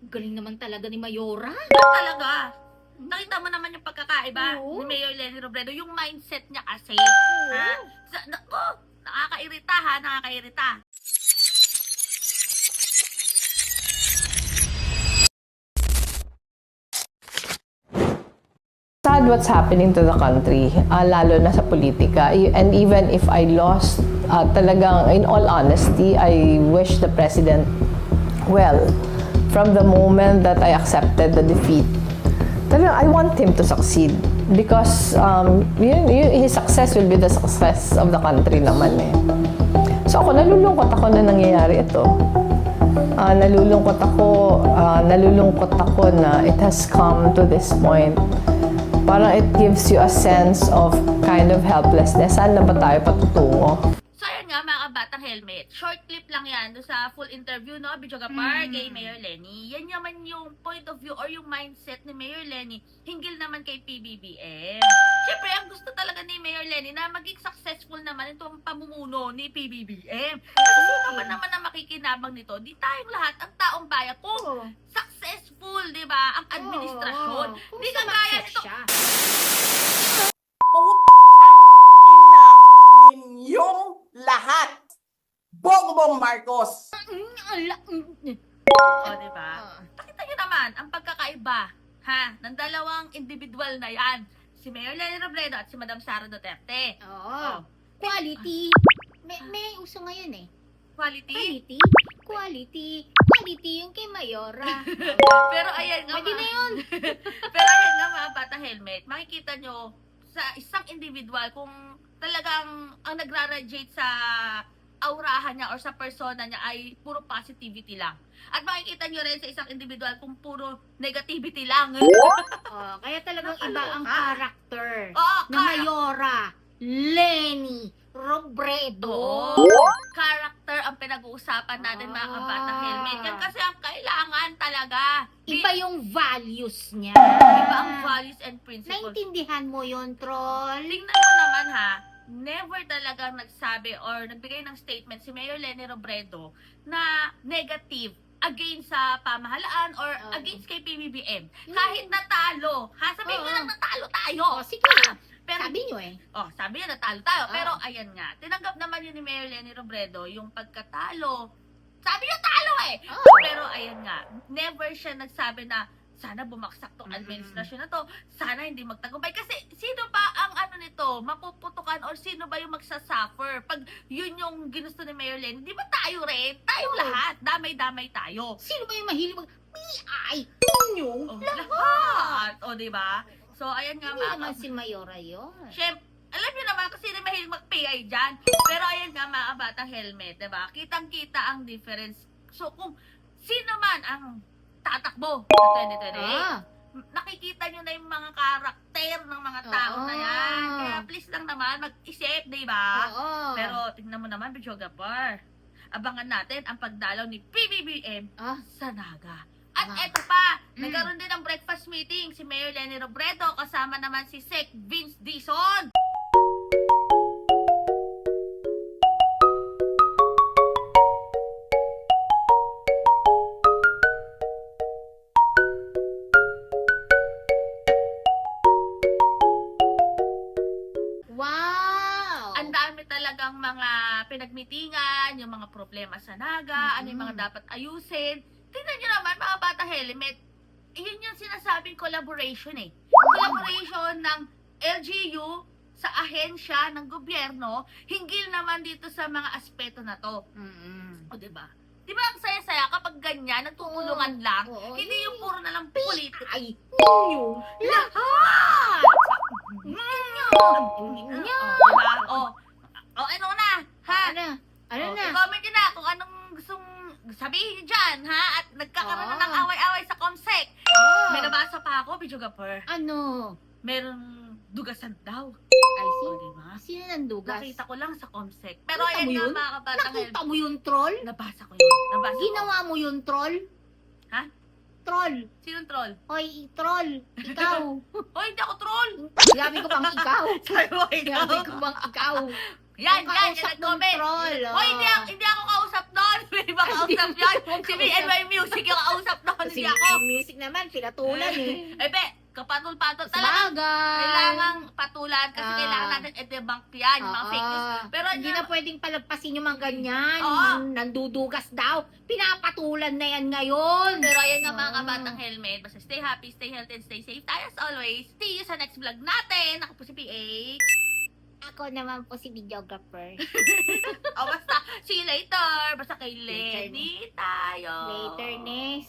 Galing naman talaga ni Mayora. Talaga. Nakita mo naman yung pagkakaiba Oo. ni Mayor Lenny Robredo, yung mindset niya kasi. Oo. Ha? Naku, nakakairita ha, nakakairita. Sad what's happening to the country, lalo na sa politika. And even if I lost, talagang, in all honesty, I wish the president well. From the moment that I accepted the defeat, talagang I want him to succeed. Because his success will be the success of the country naman eh. So ako, nalulungkot ako na nangyayari ito. Nalulungkot ako na it has come to this point. Parang it gives you a sense of kind of helplessness. Saan na ba tayo patutungo? So ayan nga mga kabatang helmet, short clip lang yan doon sa full interview, no, Bijoga-Par kay Mayor Lenny. Yan naman yung point of view or yung mindset ni Mayor Lenny hinggil naman kay PBBM. Siyempre, ang gusto talaga ni Mayor Lenny na maging successful naman itong pamumuno ni PBBM. Kasi sino ba naman ang makikinabang nito? Di tayong lahat, ang taong bayan, kung successful, di ba, ang administrasyon. Di kagaya nito. Ina ninyong lahat. Bongbong Marcos. O, di ba? Nakita nyo naman ang pagkakaiba, ha, ng dalawang individual na yan. Si Mayor Lenny Robredo at si Madam Sara Duterte. Oo. Quality. May uso ngayon eh. Quality. Quality. Quality. Quality yung kay Mayora. Pero ayan nga, Pwede na yun. pero ayan nga mga batang helmet, makikita nyo sa isang individual kung talagang ang nagra-radiate sa aurahan niya or sa persona niya ay puro positivity lang. At makikita nyo rin sa isang individual kung puro negativity lang. Kaya talagang iba ang character Oo, na Mayora, Lenny, Robredo. Oo. Character ang pinag-uusapan natin mga kabatang helmet. Yan kasi ang kailangan talaga. Iba yung values niya. Iba ang values and principles. Naintindihan mo yun, troll? Tingnan mo naman ha, never talagang nagsabi or nagbigay ng statement si Mayor Lenny Robredo na negative against sa pamahalaan or against kay PBBM. Kahit natalo, ha? Sabihin mo lang natalo tayo. Sige na. Pero, Sabi nyo eh. sabi niya natalo tayo. Oo. Pero ayan nga, tinanggap naman yun ni Mayor Lenny Robredo yung pagkatalo. Sabi niya talo eh. Oo. Pero ayan nga, never siya nagsabi na sana bumaksak tong administrasyon na to. Sana hindi magtagumpay. Kasi sino ba ang ano nito, mapuputukan or sino ba yung magsasuffer? Pag yun yung ginusto ni Mayor Lenny, di ba tayo rin? Tayong Oo. lahat. Damay-damay tayo. Sino ba yung mahilig PI? Inyong Oh, lahat. O, di ba? So, ayan nga Hindi mga naman si Mayora yun. Siyempre, alam niyo naman kasi na mahilig mag-PI dyan. Pero ayan nga mga batang helmet, diba? Kitang-kita ang difference. So kung sino man ang tatakbo sa 2028, nakikita nyo na yung mga karakter ng mga tao na yan. Kaya please lang naman, mag-isip, diba? Oo. Pero tingnan mo naman, Bijoga-Par. Abangan natin ang pagdalaw ni PBBM sa Naga. At eto pa, nagkaroon din ng breakfast meeting si Mayor Lenny Robredo kasama naman si Sec Vince Dizon. Wow! Ang dami talagang mga pinagmitingan, yung mga problema sa Naga, ano yung mga dapat ayusin. Tingnan nyo naman mga bata helmet, yun yung sinasabing collaboration eh. Collaboration ng LGU sa ahensya ng gobyerno, hinggil naman dito sa mga aspeto na to. O diba? Diba ang saya-saya kapag ganyan, nagtutulungan lang, Oo. hindi yung puro na lang politika. Ay, ninyo lahat! Diba? Ano na? Ha? Ano na? I-comment nyo na kung anong gustong sabihin nyo dyan, ha? At nagkakaroon na ng away-away sa Comsec. May nabasa pa ako, Bijoga-Par. Ano? Merong dugasan daw. Ay, Diba? sino nandugas? Nakita ko lang sa Comsec. Pero Nakita ayan mo nga yun? mga kabatang Nakita mo yun, troll? Nabasa ko yun. Nabasa ko. Ginawa mo yun, troll? Ha? Troll. Sinong troll? Hoy, troll. Ikaw. Hoy, hindi ako troll! Sabi ko bang ikaw? Sabi mo, ikaw. Sabi ko bang ikaw? Yan, Yung yan, kausap yan, mong nag-comment. troll, Hoy, hindi ako kausap kausap nun. May iba kausap yan. Si BNY Music yung kausap nun. Kasi Hindi ako. ang music naman, pinatulan eh. Eh, be, kapatul-patul talaga. Sabagay. Kailangang patulan kasi Ah. kailangan natin i-debunk yan, yung mga fake news. Pero Hindi na pwedeng palagpasin yung mga ganyan. Oo. Nandudugas daw. Pinapatulan na yan ngayon. Pero ayan nga mga Ah. kabatang helmet. Basta stay happy, stay healthy, and stay safe tayo as always. See you sa next vlog natin. Ako po si PH. Ako naman po si videographer. O basta, see you later. Basta kay Later Lenny tayo. Later, Ness.